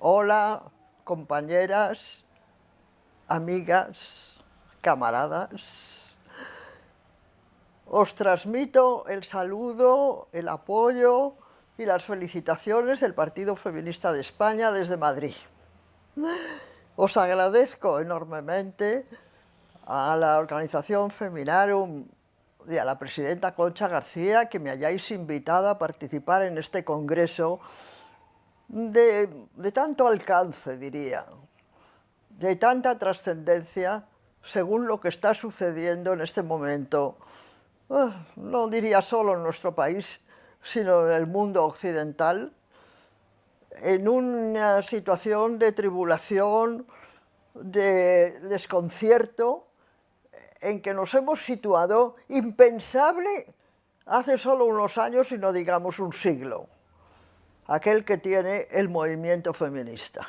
Hola, compañeras, amigas, camaradas. Os transmito el saludo, el apoyo y las felicitaciones del Partido Feminista de España desde Madrid. Os agradezco enormemente a la organización Feminarum y a la presidenta Concha García que me hayáis invitado a participar en este congreso de tanto alcance, diría, de tanta trascendencia según lo que está sucediendo en este momento, no diría solo en nuestro país, sino en el mundo occidental, en una situación de tribulación, de desconcierto, en que nos hemos situado impensable hace solo unos años y no digamos un siglo, aquel que tiene el movimiento feminista.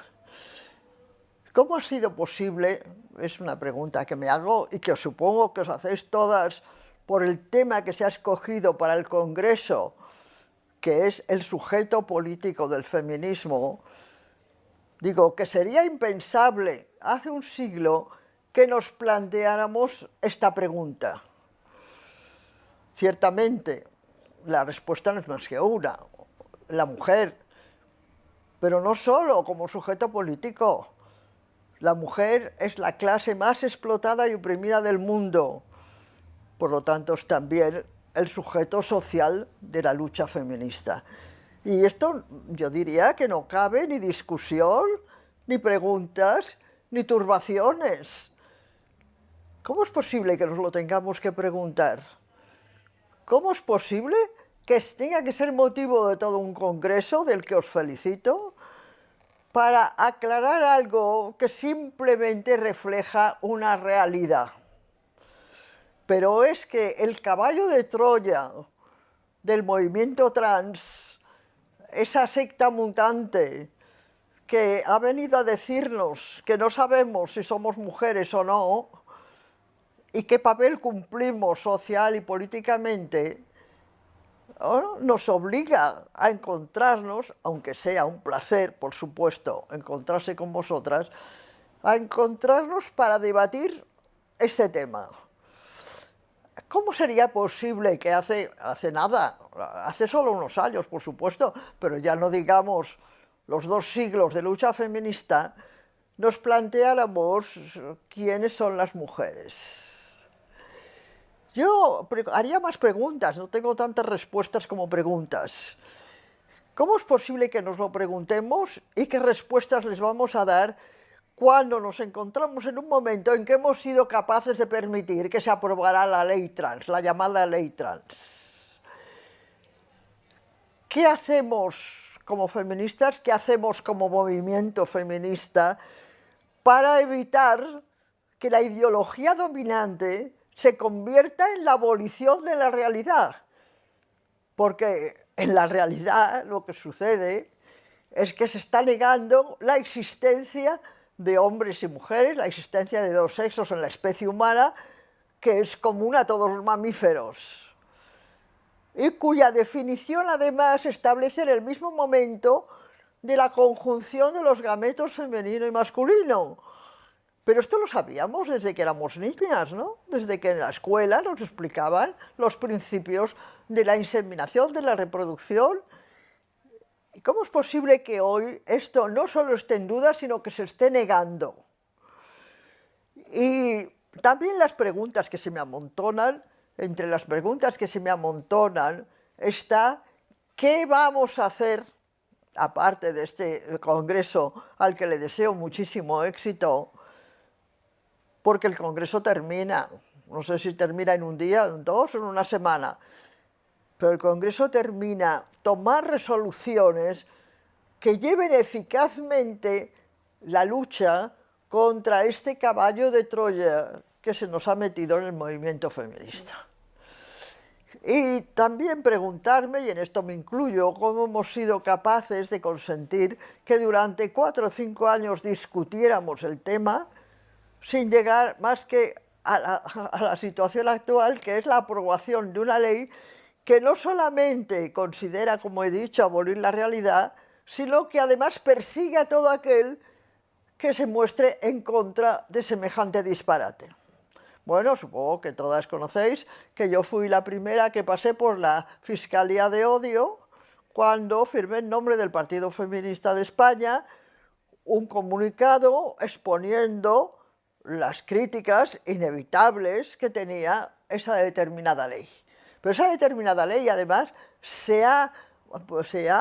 ¿Cómo ha sido posible? Es una pregunta que me hago y que supongo que os hacéis todas por el tema que se ha escogido para el Congreso, que es el sujeto político del feminismo. Digo, que sería impensable hace un siglo que nos planteáramos esta pregunta. Ciertamente, la respuesta no es más que una, la mujer, pero no solo como sujeto político. La mujer es la clase más explotada y oprimida del mundo, por lo tanto es también el sujeto social de la lucha feminista. Y esto yo diría que no cabe ni discusión, ni preguntas, ni turbaciones. ¿Cómo es posible que nos lo tengamos que preguntar? ¿Cómo es posible que tenga que ser motivo de todo un congreso, del que os felicito, para aclarar algo que simplemente refleja una realidad? Pero es que el caballo de Troya del movimiento trans, esa secta mutante que ha venido a decirnos que no sabemos si somos mujeres o no, y qué papel cumplimos social y políticamente, nos obliga a encontrarnos, aunque sea un placer, por supuesto, encontrarse con vosotras, a encontrarnos para debatir este tema. ¿Cómo sería posible que hace nada, hace solo unos años, por supuesto, pero ya no digamos los 2 siglos de lucha feminista, nos planteáramos quiénes son las mujeres? Yo haría más preguntas, no tengo tantas respuestas como preguntas. ¿Cómo es posible que nos lo preguntemos y qué respuestas les vamos a dar cuando nos encontramos en un momento en que hemos sido capaces de permitir que se aprobara la ley trans, la llamada ley trans? ¿Qué hacemos como feministas, qué hacemos como movimiento feminista para evitar que la ideología dominante se convierta en la abolición de la realidad? Porque en la realidad lo que sucede es que se está negando la existencia de hombres y mujeres, la existencia de 2 sexos en la especie humana, que es común a todos los mamíferos, y cuya definición además establece en el mismo momento de la conjunción de los gametos femenino y masculino. Pero esto lo sabíamos desde que éramos niñas, ¿no? Desde que en la escuela nos explicaban los principios de la inseminación, de la reproducción. ¿Y cómo es posible que hoy esto no solo esté en duda, sino que se esté negando? Y también las preguntas que se me amontonan, entre las preguntas que se me amontonan está ¿qué vamos a hacer, aparte de este congreso al que le deseo muchísimo éxito? Porque el congreso termina, no sé si termina en un día, en 2 o en una semana, pero el congreso termina, tomar resoluciones que lleven eficazmente la lucha contra este caballo de Troya que se nos ha metido en el movimiento feminista. Y también preguntarme, y en esto me incluyo, cómo hemos sido capaces de consentir que durante 4 o 5 años discutiéramos el tema sin llegar más que a la situación actual, que es la aprobación de una ley que no solamente considera, como he dicho, abolir la realidad, sino que además persigue a todo aquel que se muestre en contra de semejante disparate. Bueno, supongo que todas conocéis que yo fui la primera que pasé por la Fiscalía de Odio cuando firmé en nombre del Partido Feminista de España un comunicado exponiendo las críticas inevitables que tenía esa determinada ley. Pero esa determinada ley, además, se ha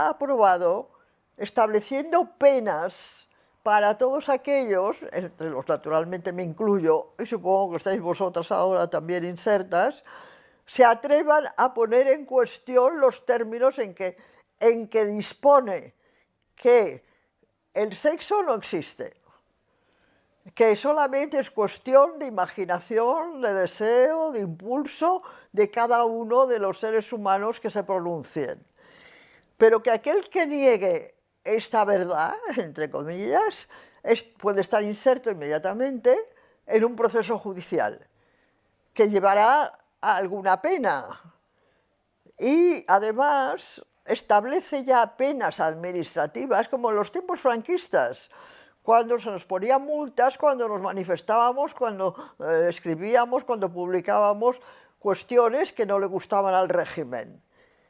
aprobado estableciendo penas para todos aquellos, entre los naturalmente me incluyo, y supongo que estáis vosotras ahora también insertas, se atrevan a poner en cuestión los términos en que dispone que el sexo no existe, que solamente es cuestión de imaginación, de deseo, de impulso de cada uno de los seres humanos que se pronuncien. Pero que aquel que niegue esta verdad, entre comillas, puede estar inserto inmediatamente en un proceso judicial que llevará a alguna pena. Y además establece ya penas administrativas como en los tiempos franquistas, cuando se nos ponían multas, cuando nos manifestábamos, cuando escribíamos, cuando publicábamos cuestiones que no le gustaban al régimen.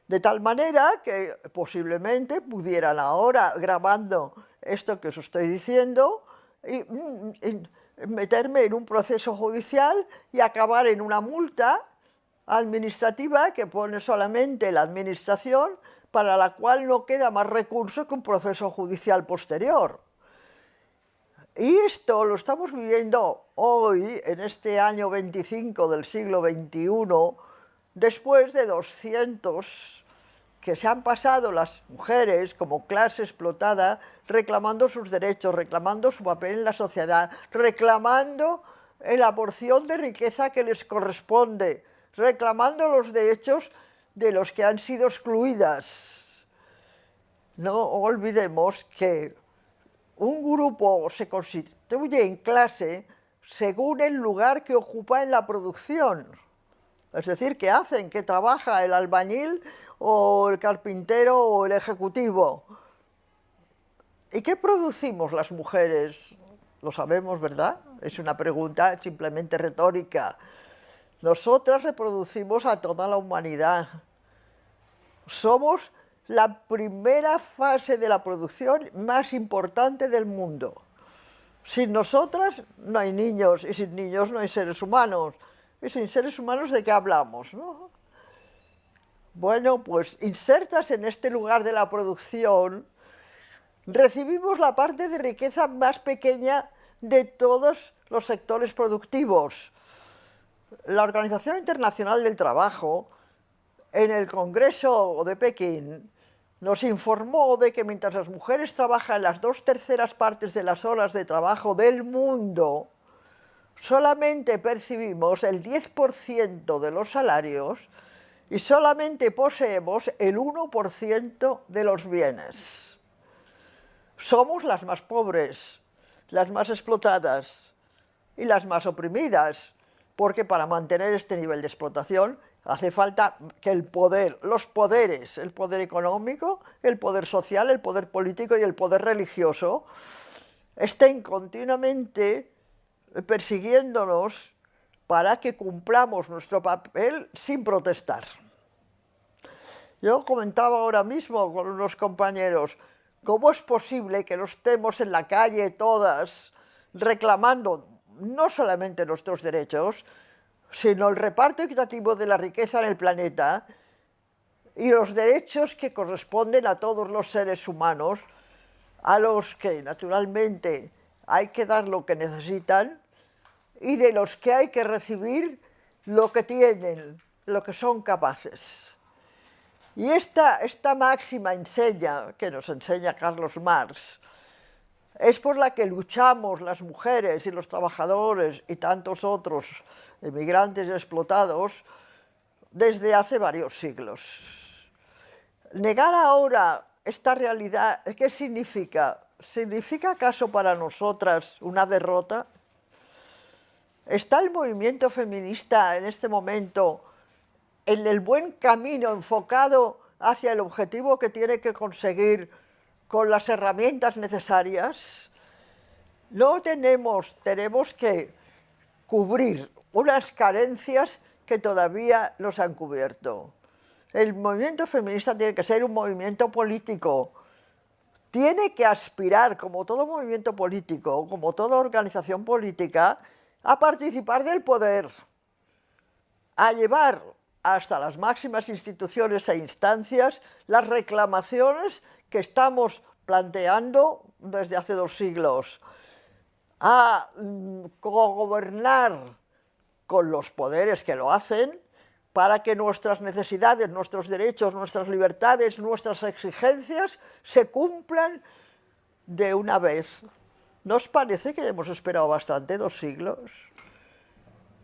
De tal manera que posiblemente pudieran ahora, grabando esto que os estoy diciendo, meterme en un proceso judicial y acabar en una multa administrativa que pone solamente la administración, para la cual no queda más recurso que un proceso judicial posterior. Y esto lo estamos viviendo hoy, en este año 25 del siglo XXI, después de 200 que se han pasado las mujeres como clase explotada reclamando sus derechos, reclamando su papel en la sociedad, reclamando la porción de riqueza que les corresponde, reclamando los derechos de los que han sido excluidas. No olvidemos que un grupo se constituye en clase según el lugar que ocupa en la producción. Es decir, qué hacen, qué trabaja el albañil o el carpintero o el ejecutivo. ¿Y qué producimos las mujeres? Lo sabemos, ¿verdad? Es una pregunta simplemente retórica. Nosotras reproducimos a toda la humanidad. Somos la primera fase de la producción más importante del mundo. Sin nosotras no hay niños, y sin niños no hay seres humanos. Y sin seres humanos, ¿de qué hablamos, no? Bueno, pues insertas en este lugar de la producción, recibimos la parte de riqueza más pequeña de todos los sectores productivos. La Organización Internacional del Trabajo, en el Congreso de Pekín, nos informó de que mientras las mujeres trabajan las 2/3 partes de las horas de trabajo del mundo, solamente percibimos el 10% de los salarios y solamente poseemos el 1% de los bienes. Somos las más pobres, las más explotadas y las más oprimidas, porque para mantener este nivel de explotación hace falta que el poder, los poderes, el poder económico, el poder social, el poder político y el poder religioso, estén continuamente persiguiéndonos para que cumplamos nuestro papel sin protestar. Yo comentaba ahora mismo con unos compañeros, ¿cómo es posible que no estemos en la calle todas reclamando no solamente nuestros derechos, sino el reparto equitativo de la riqueza en el planeta y los derechos que corresponden a todos los seres humanos, a los que naturalmente hay que dar lo que necesitan y de los que hay que recibir lo que tienen, lo que son capaces? Y esta máxima que nos enseña Carlos Marx, es por la que luchamos las mujeres y los trabajadores y tantos otros emigrantes explotados desde hace varios siglos. Negar ahora esta realidad, ¿qué significa? ¿Significa acaso para nosotras una derrota? ¿Está el movimiento feminista en este momento en el buen camino enfocado hacia el objetivo que tiene que conseguir con las herramientas necesarias, no tenemos que cubrir unas carencias que todavía no se han cubierto. El movimiento feminista tiene que ser un movimiento político, tiene que aspirar, como todo movimiento político, como toda organización política, a participar del poder, a llevar hasta las máximas instituciones e instancias las reclamaciones que estamos planteando desde hace 2 siglos, a gobernar con los poderes que lo hacen para que nuestras necesidades, nuestros derechos, nuestras libertades, nuestras exigencias se cumplan de una vez. ¿No os parece que hemos esperado bastante 2 siglos?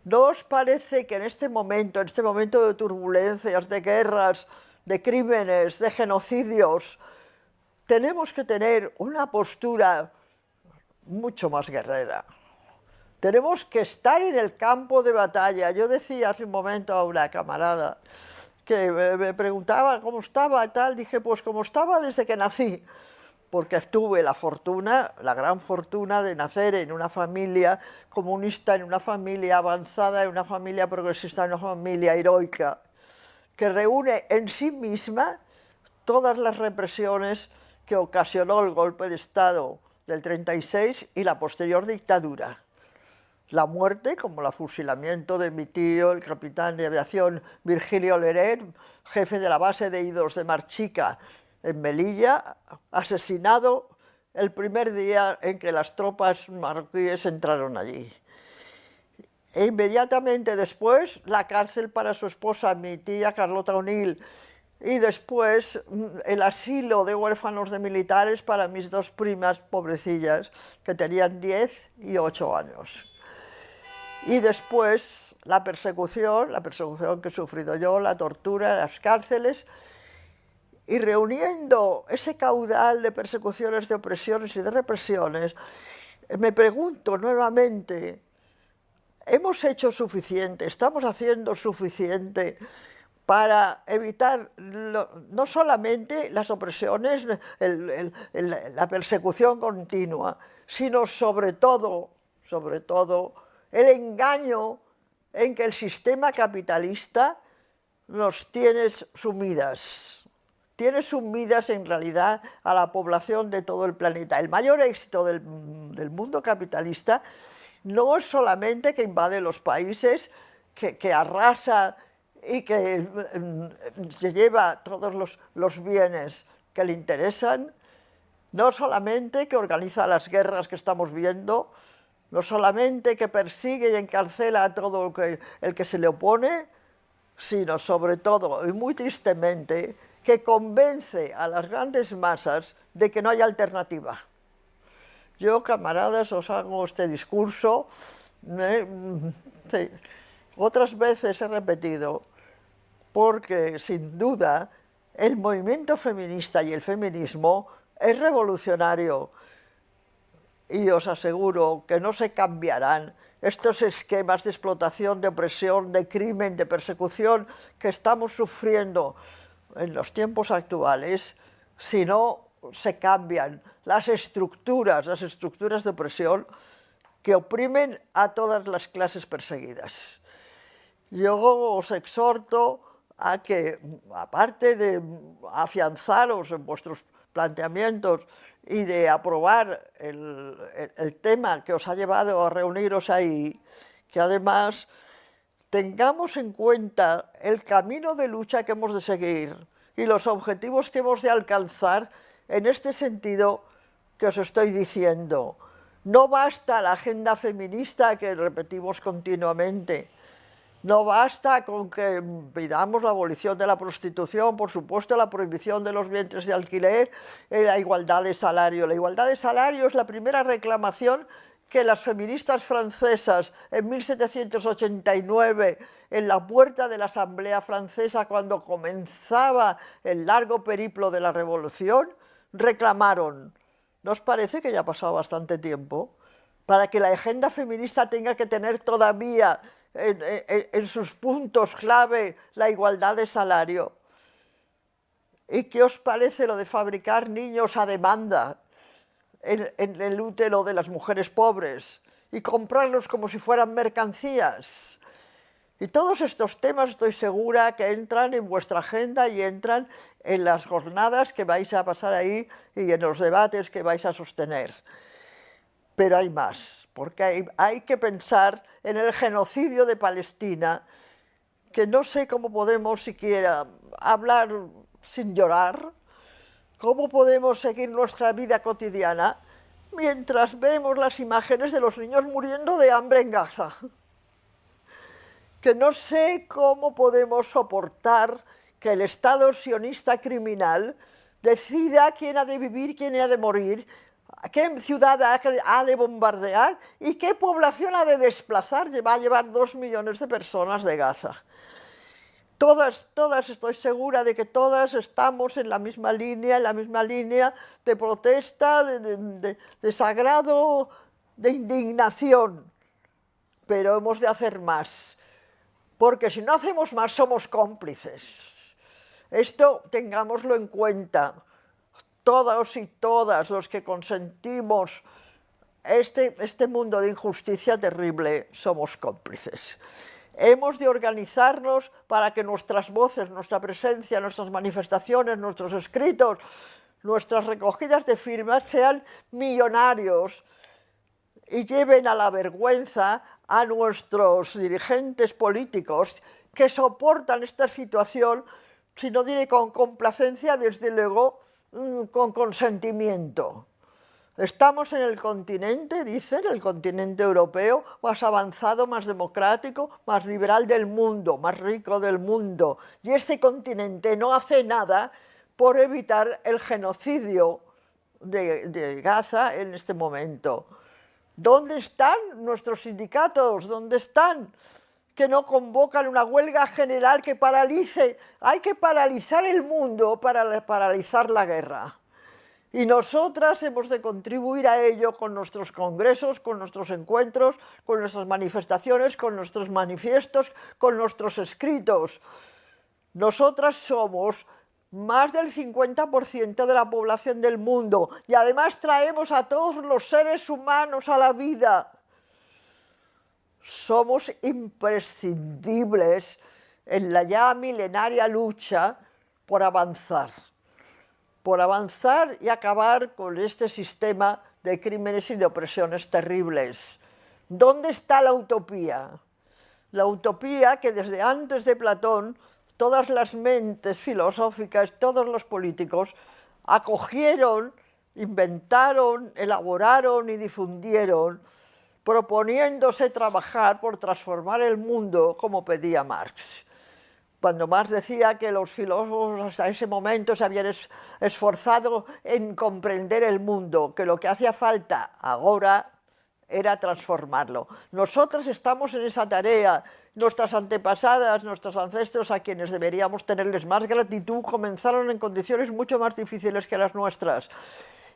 ¿No os parece que en este momento de turbulencias, de guerras, de crímenes, de genocidios, tenemos que tener una postura mucho más guerrera? Tenemos que estar en el campo de batalla. Yo decía hace un momento a una camarada que me preguntaba cómo estaba y tal, dije, pues como estaba desde que nací, porque tuve la fortuna, la gran fortuna de nacer en una familia comunista, en una familia avanzada, en una familia progresista, en una familia heroica, que reúne en sí misma todas las represiones que ocasionó el golpe de Estado del 36 y la posterior dictadura. La muerte, como el fusilamiento de mi tío, el capitán de aviación Virgilio Leret, jefe de la base de Idos de Marchica, en Melilla, asesinado el primer día en que las tropas marroquíes entraron allí. E inmediatamente después, la cárcel para su esposa, mi tía Carlota O'Neill, y después el asilo de huérfanos de militares para mis 2 primas pobrecillas, que tenían 10 y 8 años. Y después la persecución que he sufrido yo, la tortura, las cárceles, y reuniendo ese caudal de persecuciones, de opresiones y de represiones, me pregunto nuevamente, ¿hemos hecho suficiente? ¿Estamos haciendo suficiente para evitar no solamente las opresiones, la persecución continua, sino sobre todo, el engaño en que el sistema capitalista nos tiene sumidas en realidad a la población de todo el planeta? El mayor éxito del mundo capitalista no es solamente que invade los países, que arrasa y que se lleva todos los bienes que le interesan, no solamente que organiza las guerras que estamos viendo, no solamente que persigue y encarcela a todo el que se le opone, sino sobre todo, y muy tristemente, que convence a las grandes masas de que no hay alternativa. Yo, camaradas, os hago este discurso, sí, otras veces he repetido, porque sin duda el movimiento feminista y el feminismo es revolucionario. Y os aseguro que no se cambiarán estos esquemas de explotación, de opresión, de crimen, de persecución que estamos sufriendo en los tiempos actuales si no se cambian las estructuras de opresión que oprimen a todas las clases perseguidas. Yo os exhorto a que, aparte de afianzaros en vuestros planteamientos y de aprobar el tema que os ha llevado a reuniros ahí, que además tengamos en cuenta el camino de lucha que hemos de seguir y los objetivos que hemos de alcanzar en este sentido que os estoy diciendo. No basta la agenda feminista que repetimos continuamente. No basta con que pidamos la abolición de la prostitución, por supuesto la prohibición de los vientres de alquiler y la igualdad de salario. La igualdad de salario es la primera reclamación que las feministas francesas en 1789, en la puerta de la Asamblea Francesa, cuando comenzaba el largo periplo de la Revolución, reclamaron. ¿No os parece que ya ha pasado bastante tiempo para que la agenda feminista tenga que tener todavía en sus puntos clave la igualdad de salario? ¿Y qué os parece lo de fabricar niños a demanda en el útero de las mujeres pobres y comprarlos como si fueran mercancías? Y todos estos temas estoy segura que entran en vuestra agenda y entran en las jornadas que vais a pasar ahí y en los debates que vais a sostener. Pero hay más, porque hay que pensar en el genocidio de Palestina, que no sé cómo podemos siquiera hablar sin llorar, cómo podemos seguir nuestra vida cotidiana mientras vemos las imágenes de los niños muriendo de hambre en Gaza. Que no sé cómo podemos soportar que el Estado sionista criminal decida quién ha de vivir, quién ha de morir, qué ciudad ha de bombardear y qué población ha de desplazar. Va a llevar 2 millones de personas de Gaza. Todas estoy segura de que todas estamos en la misma línea de protesta, de desagrado, de indignación. Pero hemos de hacer más, porque si no hacemos más somos cómplices. Esto tengámoslo en cuenta. Todos y todas los que consentimos este mundo de injusticia terrible somos cómplices. Hemos de organizarnos para que nuestras voces, nuestra presencia, nuestras manifestaciones, nuestros escritos, nuestras recogidas de firmas sean millonarios y lleven a la vergüenza a nuestros dirigentes políticos que soportan esta situación, si no diré con complacencia, desde luego con consentimiento. Estamos en el continente, dicen, el continente europeo más avanzado, más democrático, más liberal del mundo, más rico del mundo. Y este continente no hace nada por evitar el genocidio de Gaza en este momento. ¿Dónde están nuestros sindicatos? ¿Dónde están? Que no convocan una huelga general que paralice. Hay que paralizar el mundo para paralizar la guerra. Y nosotras hemos de contribuir a ello con nuestros congresos, con nuestros encuentros, con nuestras manifestaciones, con nuestros manifiestos, con nuestros escritos. Nosotras somos más del 50% de la población del mundo y además traemos a todos los seres humanos a la vida. Somos imprescindibles en la ya milenaria lucha por avanzar y acabar con este sistema de crímenes y de opresiones terribles. ¿Dónde está la utopía? La utopía que desde antes de Platón todas las mentes filosóficas, todos los políticos acogieron, inventaron, elaboraron y difundieron, proponiéndose trabajar por transformar el mundo como pedía Marx. Cuando Marx decía que los filósofos hasta ese momento se habían esforzado en comprender el mundo, que lo que hacía falta ahora era transformarlo. Nosotros estamos en esa tarea. Nuestras antepasadas, nuestros ancestros, a quienes deberíamos tenerles más gratitud, comenzaron en condiciones mucho más difíciles que las nuestras.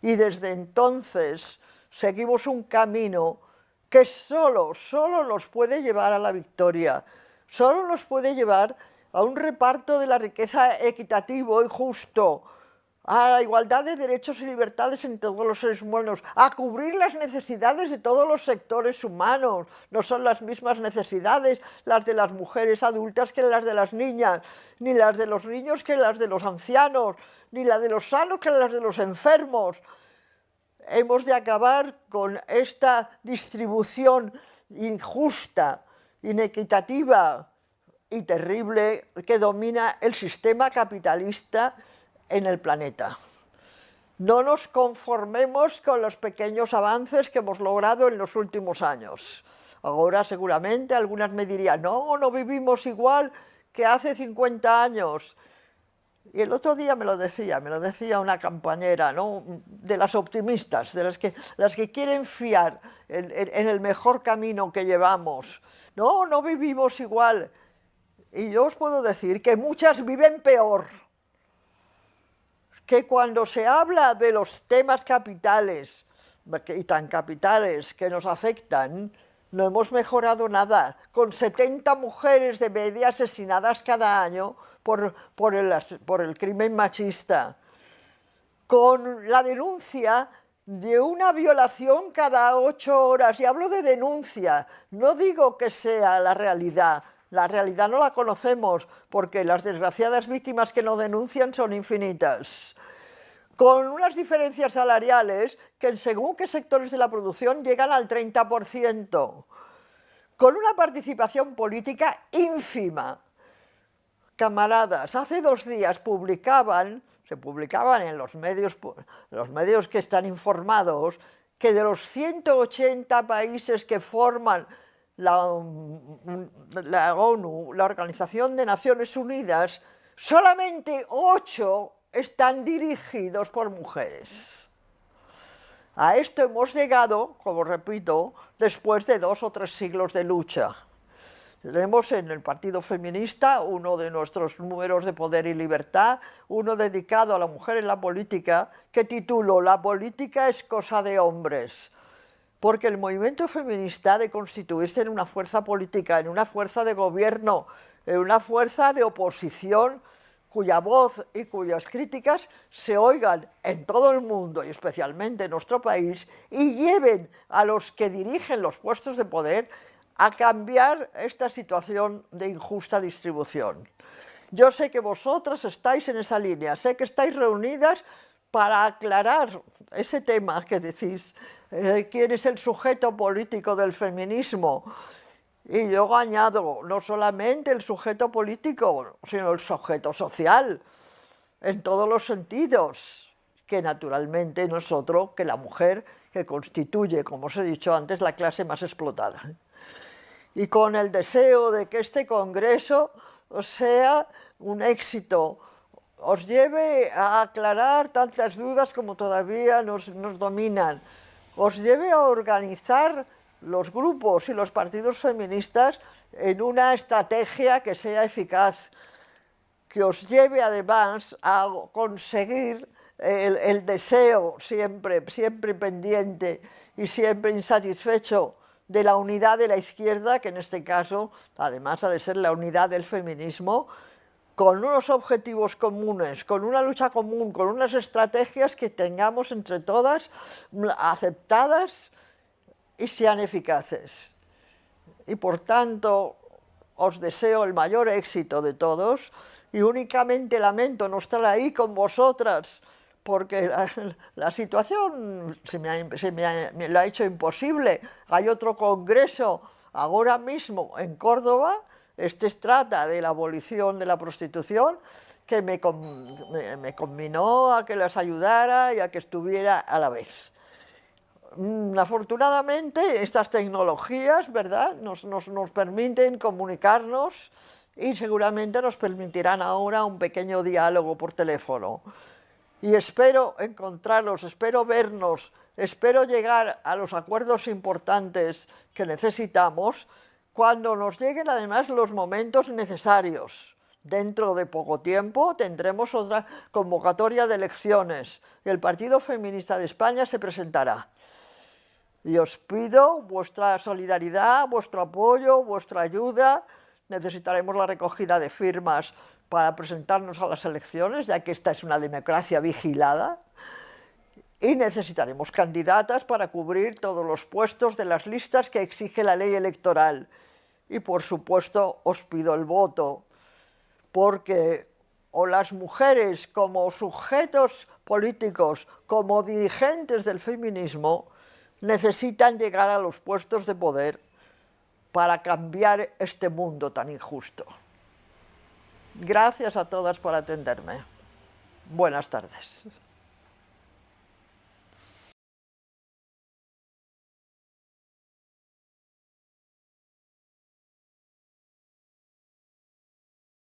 Y desde entonces seguimos un camino que solo nos puede llevar a la victoria, solo nos puede llevar a un reparto de la riqueza equitativo y justo, a la igualdad de derechos y libertades en todos los seres humanos, a cubrir las necesidades de todos los sectores humanos. No son las mismas necesidades las de las mujeres adultas que las de las niñas, ni las de los niños que las de los ancianos, ni la de los sanos que las de los enfermos. Hemos de acabar con esta distribución injusta, inequitativa y terrible que domina el sistema capitalista en el planeta. No nos conformemos con los pequeños avances que hemos logrado en los últimos años. Ahora seguramente algunas me dirían, no vivimos igual que hace 50 años. Y el otro día me lo decía una compañera, ¿no?, de las optimistas, de las que quieren fiar en el mejor camino que llevamos. No vivimos igual. Y yo os puedo decir que muchas viven peor. Que cuando se habla de los temas capitales, y tan capitales que nos afectan, no hemos mejorado nada. Con 70 mujeres de media asesinadas cada año por el crimen machista, con la denuncia de una violación cada 8 horas, y hablo de denuncia, no digo que sea la realidad no la conocemos, porque las desgraciadas víctimas que no denuncian son infinitas, con unas diferencias salariales que en según qué sectores de la producción llegan al 30%, con una participación política ínfima. Camaradas, hace 2 días se publicaban en los medios que están informados, que de los 180 países que forman la ONU, la Organización de Naciones Unidas, solamente 8 están dirigidos por mujeres. A esto hemos llegado, como repito, después de 2 o 3 siglos de lucha. Tenemos en el Partido Feminista uno de nuestros números de Poder y Libertad, uno dedicado a la mujer en la política, que titulo «La política es cosa de hombres», porque el movimiento feminista ha de constituirse en una fuerza política, en una fuerza de gobierno, en una fuerza de oposición, cuya voz y cuyas críticas se oigan en todo el mundo y especialmente en nuestro país, y lleven a los que dirigen los puestos de poder a cambiar esta situación de injusta distribución. Yo sé que vosotras estáis en esa línea, sé que estáis reunidas para aclarar ese tema que decís, quién es el sujeto político del feminismo. Y yo añado, no solamente el sujeto político, sino el sujeto social, en todos los sentidos, que naturalmente no es otro que la mujer, que constituye, como os he dicho antes, la clase más explotada. Y con el deseo de que este congreso sea un éxito, os lleve a aclarar tantas dudas como todavía nos dominan, os lleve a organizar los grupos y los partidos feministas en una estrategia que sea eficaz, que os lleve además a conseguir el deseo siempre pendiente y siempre insatisfecho de la unidad de la izquierda, que en este caso además ha de ser la unidad del feminismo, con unos objetivos comunes, con una lucha común, con unas estrategias que tengamos entre todas aceptadas y sean eficaces. Y por tanto os deseo el mayor éxito de todos, y únicamente lamento no estar ahí con vosotras, porque la situación me lo ha hecho imposible. Hay otro congreso ahora mismo en Córdoba, este trata de la abolición de la prostitución, que me conminó a que las ayudara y a que estuviera a la vez. Afortunadamente estas tecnologías, ¿verdad?, nos permiten comunicarnos, y seguramente nos permitirán ahora un pequeño diálogo por teléfono. Y espero encontrarlos, espero vernos, espero llegar a los acuerdos importantes que necesitamos cuando nos lleguen además los momentos necesarios. Dentro de poco tiempo tendremos otra convocatoria de elecciones y el Partido Feminista de España se presentará. Y os pido vuestra solidaridad, vuestro apoyo, vuestra ayuda. Necesitaremos la recogida de firmas para presentarnos a las elecciones, ya que esta es una democracia vigilada, y necesitaremos candidatas para cubrir todos los puestos de las listas que exige la ley electoral. Y por supuesto os pido el voto, porque o las mujeres como sujetos políticos, como dirigentes del feminismo, necesitan llegar a los puestos de poder para cambiar este mundo tan injusto. Gracias a todas por atenderme. Buenas tardes.